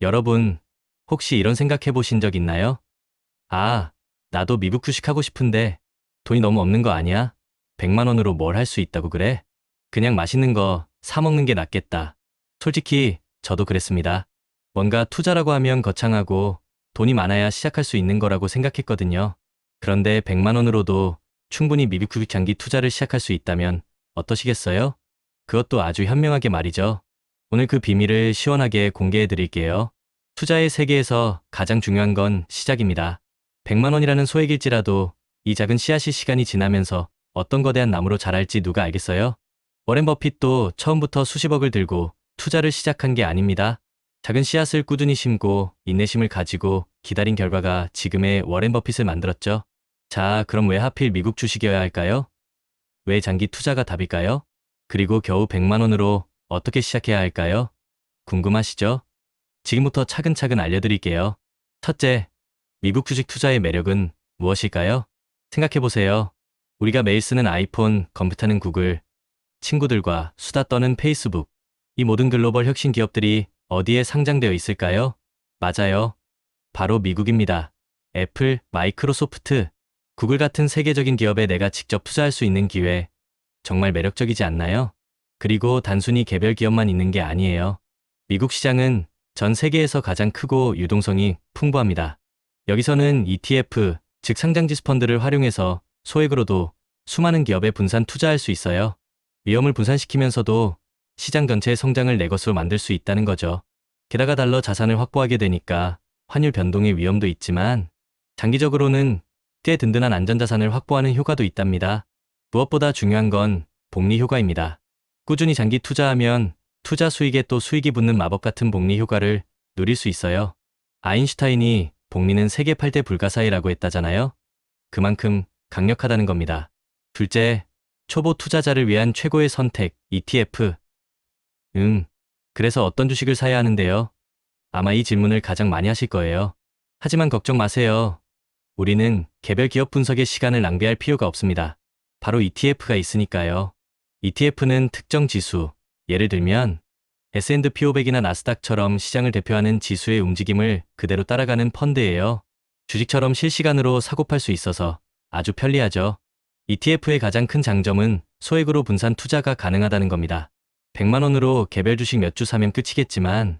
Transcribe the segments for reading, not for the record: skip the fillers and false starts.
여러분, 혹시 이런 생각 해보신 적 있나요? 아, 나도 미국 주식하고 싶은데 돈이 너무 없는 거 아니야? 100만 원으로 뭘 할 수 있다고 그래? 그냥 맛있는 거 사 먹는 게 낫겠다. 솔직히 저도 그랬습니다. 뭔가 투자라고 하면 거창하고 돈이 많아야 시작할 수 있는 거라고 생각했거든요. 그런데 100만 원으로도 충분히 미국 주식 장기 투자를 시작할 수 있다면 어떠시겠어요? 그것도 아주 현명하게 말이죠. 오늘 그 비밀을 시원하게 공개해 드릴게요. 투자의 세계에서 가장 중요한 건 시작입니다. 100만 원이라는 소액일지라도 이 작은 씨앗이 시간이 지나면서 어떤 거대한 나무로 자랄지 누가 알겠어요? 워렌 버핏도 처음부터 수십억을 들고 투자를 시작한 게 아닙니다. 작은 씨앗을 꾸준히 심고 인내심을 가지고 기다린 결과가 지금의 워렌 버핏을 만들었죠. 자, 그럼 왜 하필 미국 주식이어야 할까요? 왜 장기 투자가 답일까요? 그리고 겨우 100만 원으로 어떻게 시작해야 할까요? 궁금하시죠? 지금부터 차근차근 알려드릴게요. 첫째, 미국 주식 투자의 매력은 무엇일까요? 생각해보세요. 우리가 매일 쓰는 아이폰, 컴퓨터는 구글, 친구들과 수다 떠는 페이스북, 이 모든 글로벌 혁신 기업들이 어디에 상장되어 있을까요? 맞아요. 바로 미국입니다. 애플, 마이크로소프트, 구글 같은 세계적인 기업에 내가 직접 투자할 수 있는 기회, 정말 매력적이지 않나요? 그리고 단순히 개별 기업만 있는 게 아니에요. 미국 시장은 전 세계에서 가장 크고 유동성이 풍부합니다. 여기서는 ETF, 즉 상장지수 펀드를 활용해서 소액으로도 수많은 기업에 분산 투자할 수 있어요. 위험을 분산시키면서도 시장 전체의 성장을 내 것으로 만들 수 있다는 거죠. 게다가 달러 자산을 확보하게 되니까 환율 변동의 위험도 있지만 장기적으로는 꽤 든든한 안전자산을 확보하는 효과도 있답니다. 무엇보다 중요한 건 복리 효과입니다. 꾸준히 장기 투자하면 투자 수익에 또 수익이 붙는 마법 같은 복리 효과를 누릴 수 있어요. 아인슈타인이 복리는 세계 8대 불가사의라고 했다잖아요. 그만큼 강력하다는 겁니다. 둘째, 초보 투자자를 위한 최고의 선택, ETF. 그래서 어떤 주식을 사야 하는데요? 아마 이 질문을 가장 많이 하실 거예요. 하지만 걱정 마세요. 우리는 개별 기업 분석에 시간을 낭비할 필요가 없습니다. 바로 ETF가 있으니까요. ETF는 특정 지수, 예를 들면 S&P 500이나 나스닥처럼 시장을 대표하는 지수의 움직임을 그대로 따라가는 펀드예요. 주식처럼 실시간으로 사고팔 수 있어서 아주 편리하죠. ETF의 가장 큰 장점은 소액으로 분산 투자가 가능하다는 겁니다. 100만 원으로 개별 주식 몇 주 사면 끝이겠지만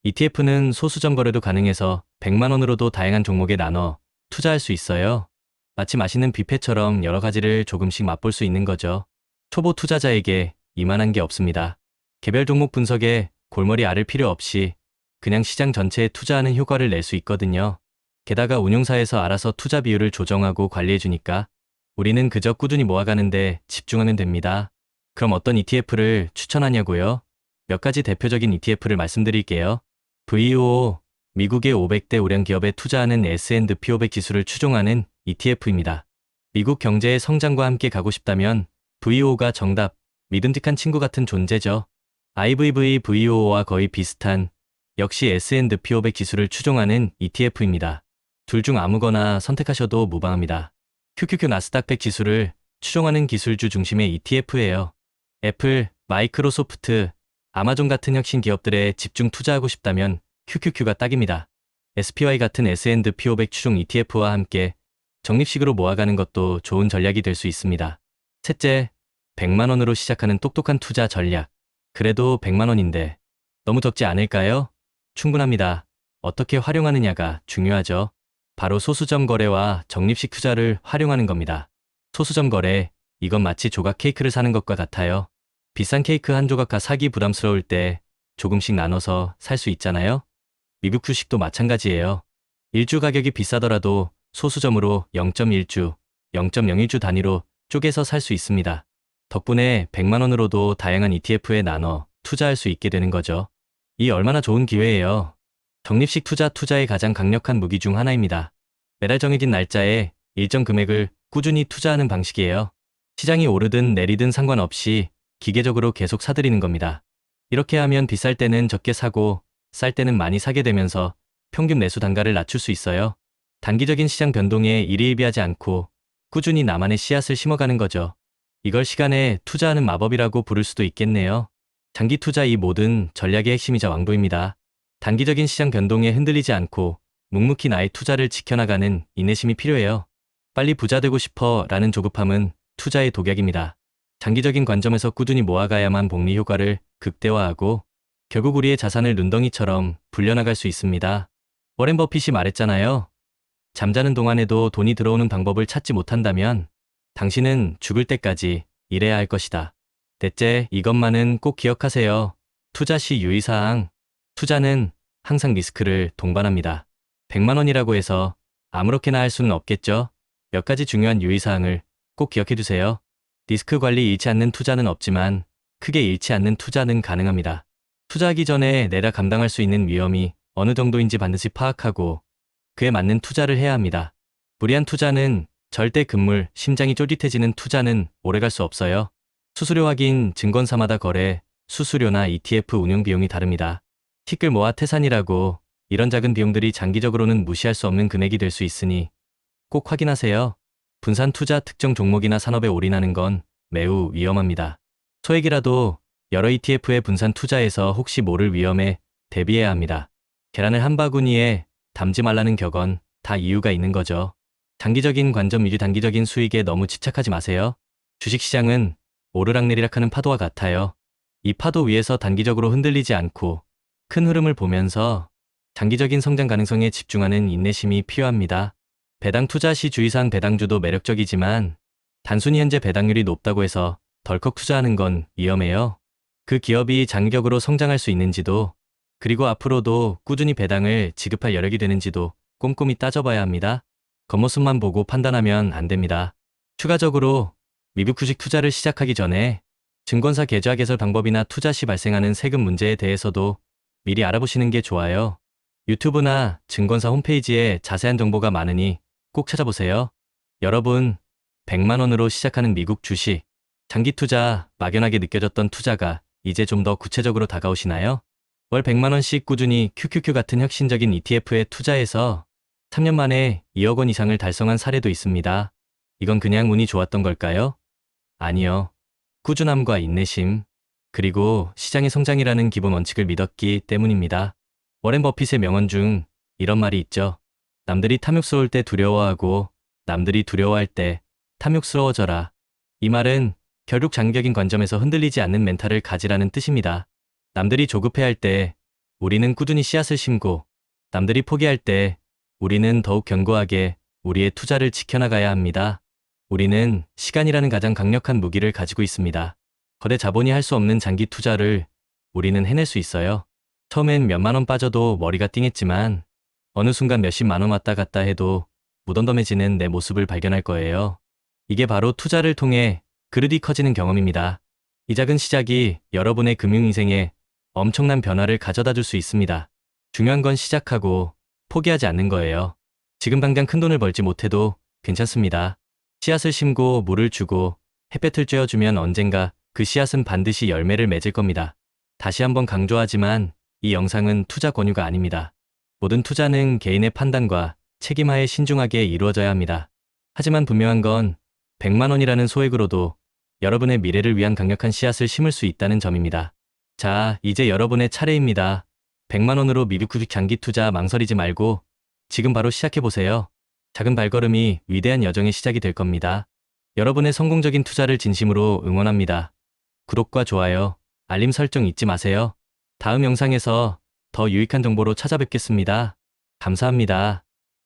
ETF는 소수점 거래도 가능해서 100만 원으로도 다양한 종목에 나눠 투자할 수 있어요. 마치 맛있는 뷔페처럼 여러 가지를 조금씩 맛볼 수 있는 거죠. 초보 투자자에게 이만한 게 없습니다. 개별 종목 분석에 골머리 앓을 필요 없이 그냥 시장 전체에 투자하는 효과를 낼 수 있거든요. 게다가 운용사에서 알아서 투자 비율을 조정하고 관리해주니까 우리는 그저 꾸준히 모아가는데 집중하면 됩니다. 그럼 어떤 ETF를 추천하냐고요? 몇 가지 대표적인 ETF를 말씀드릴게요. VOO, 미국의 500대 우량 기업에 투자하는 S&P 500 지수를 추종하는 ETF입니다. 미국 경제의 성장과 함께 가고 싶다면 VOO가 정답, 믿음직한 친구 같은 존재죠. IVV VOO와 거의 비슷한 역시 S&P 500 지수를 추종하는 ETF입니다. 둘 중 아무거나 선택하셔도 무방합니다. QQQ 나스닥 100 지수를 추종하는 기술주 중심의 ETF예요. 애플, 마이크로소프트, 아마존 같은 혁신 기업들에 집중 투자하고 싶다면 QQQ가 딱입니다. SPY 같은 S&P 500 추종 ETF와 함께 적립식으로 모아가는 것도 좋은 전략이 될 수 있습니다. 셋째, 100만 원으로 시작하는 똑똑한 투자 전략. 그래도 100만 원인데 너무 적지 않을까요? 충분합니다. 어떻게 활용하느냐가 중요하죠. 바로 소수점 거래와 적립식 투자를 활용하는 겁니다. 소수점 거래, 이건 마치 조각 케이크를 사는 것과 같아요. 비싼 케이크 한 조각 사기 부담스러울 때 조금씩 나눠서 살 수 있잖아요. 미국 주식도 마찬가지예요. 일주 가격이 비싸더라도 소수점으로 0.1주, 0.01주 단위로 쪼개서 살 수 있습니다. 덕분에 100만 원으로도 다양한 ETF에 나눠 투자할 수 있게 되는 거죠. 이 얼마나 좋은 기회예요. 적립식 투자의 가장 강력한 무기 중 하나입니다. 매달 정해진 날짜에 일정 금액을 꾸준히 투자하는 방식이에요. 시장이 오르든 내리든 상관없이 기계적으로 계속 사들이는 겁니다. 이렇게 하면 비쌀 때는 적게 사고 쌀 때는 많이 사게 되면서 평균 매수 단가를 낮출 수 있어요. 단기적인 시장 변동에 일희일비하지 않고 꾸준히 나만의 씨앗을 심어가는 거죠. 이걸 시간에 투자하는 마법이라고 부를 수도 있겠네요. 장기 투자 이 모든 전략의 핵심이자 왕도입니다. 단기적인 시장 변동에 흔들리지 않고 묵묵히 나의 투자를 지켜나가는 인내심이 필요해요. 빨리 부자 되고 싶어 라는 조급함은 투자의 독약입니다. 장기적인 관점에서 꾸준히 모아가야만 복리 효과를 극대화하고 결국 우리의 자산을 눈덩이처럼 불려나갈 수 있습니다. 워렌 버핏이 말했잖아요. 잠자는 동안에도 돈이 들어오는 방법을 찾지 못한다면 당신은 죽을 때까지 일해야 할 것이다. 넷째, 이것만은 꼭 기억하세요. 투자 시 유의사항. 투자는 항상 리스크를 동반합니다. 100만 원이라고 해서 아무렇게나 할 수는 없겠죠. 몇 가지 중요한 유의사항을 꼭 기억해 두세요. 리스크 관리 잃지 않는 투자는 없지만 크게 잃지 않는 투자는 가능합니다. 투자하기 전에 내가 감당할 수 있는 위험이 어느 정도인지 반드시 파악하고 그에 맞는 투자를 해야 합니다. 무리한 투자는 절대 금물, 심장이 쫄깃해지는 투자는 오래갈 수 없어요. 수수료 확인, 증권사마다 거래, 수수료나 ETF 운용 비용이 다릅니다. 티끌 모아 태산이라고 이런 작은 비용들이 장기적으로는 무시할 수 없는 금액이 될 수 있으니 꼭 확인하세요. 분산 투자 특정 종목이나 산업에 올인하는 건 매우 위험합니다. 소액이라도 여러 ETF에 분산 투자해서 혹시 모를 위험에 대비해야 합니다. 계란을 한 바구니에 담지 말라는 격언 다 이유가 있는 거죠. 장기적인 관점 위주 단기적인 수익에 너무 집착하지 마세요. 주식시장은 오르락내리락하는 파도와 같아요. 이 파도 위에서 단기적으로 흔들리지 않고 큰 흐름을 보면서 장기적인 성장 가능성에 집중하는 인내심이 필요합니다. 배당 투자 시 주의사항. 배당주도 매력적이지만 단순히 현재 배당률이 높다고 해서 덜컥 투자하는 건 위험해요. 그 기업이 장기적으로 성장할 수 있는지도 그리고 앞으로도 꾸준히 배당을 지급할 여력이 되는지도 꼼꼼히 따져봐야 합니다. 겉모습만 보고 판단하면 안 됩니다. 추가적으로 미국 주식 투자를 시작하기 전에 증권사 계좌 개설 방법이나 투자 시 발생하는 세금 문제에 대해서도 미리 알아보시는 게 좋아요. 유튜브나 증권사 홈페이지에 자세한 정보가 많으니 꼭 찾아보세요. 여러분, 100만 원으로 시작하는 미국 주식, 장기 투자, 막연하게 느껴졌던 투자가 이제 좀 더 구체적으로 다가오시나요? 월 100만 원씩 꾸준히 QQQ 같은 혁신적인 ETF에 투자해서 3년 만에 2억 원 이상을 달성한 사례도 있습니다. 이건 그냥 운이 좋았던 걸까요? 아니요. 꾸준함과 인내심, 그리고 시장의 성장이라는 기본 원칙을 믿었기 때문입니다. 워렌 버핏의 명언 중 이런 말이 있죠. 남들이 탐욕스러울 때 두려워하고 남들이 두려워할 때 탐욕스러워져라. 이 말은 결국 장기적인 관점에서 흔들리지 않는 멘탈을 가지라는 뜻입니다. 남들이 조급해할 때 우리는 꾸준히 씨앗을 심고 남들이 포기할 때 우리는 더욱 견고하게 우리의 투자를 지켜나가야 합니다. 우리는 시간이라는 가장 강력한 무기를 가지고 있습니다. 거대 자본이 할 수 없는 장기 투자를 우리는 해낼 수 있어요. 처음엔 몇만 원 빠져도 머리가 띵했지만 어느 순간 몇십만 원 왔다 갔다 해도 무덤덤해지는 내 모습을 발견할 거예요. 이게 바로 투자를 통해 그릇이 커지는 경험입니다. 이 작은 시작이 여러분의 금융인생에 엄청난 변화를 가져다 줄 수 있습니다. 중요한 건 시작하고 포기하지 않는 거예요. 지금 당장 큰돈을 벌지 못해도 괜찮습니다. 씨앗을 심고 물을 주고 햇볕을 쬐어주면 언젠가 그 씨앗은 반드시 열매를 맺을 겁니다. 다시 한번 강조하지만 이 영상은 투자 권유가 아닙니다. 모든 투자는 개인의 판단과 책임하에 신중하게 이루어져야 합니다. 하지만 분명한 건 100만 원이라는 소액으로도 여러분의 미래를 위한 강력한 씨앗을 심을 수 있다는 점입니다. 자, 이제 여러분의 차례입니다. 100만 원으로 미국 주식 장기 투자 망설이지 말고 지금 바로 시작해보세요. 작은 발걸음이 위대한 여정의 시작이 될 겁니다. 여러분의 성공적인 투자를 진심으로 응원합니다. 구독과 좋아요, 알림 설정 잊지 마세요. 다음 영상에서 더 유익한 정보로 찾아뵙겠습니다. 감사합니다.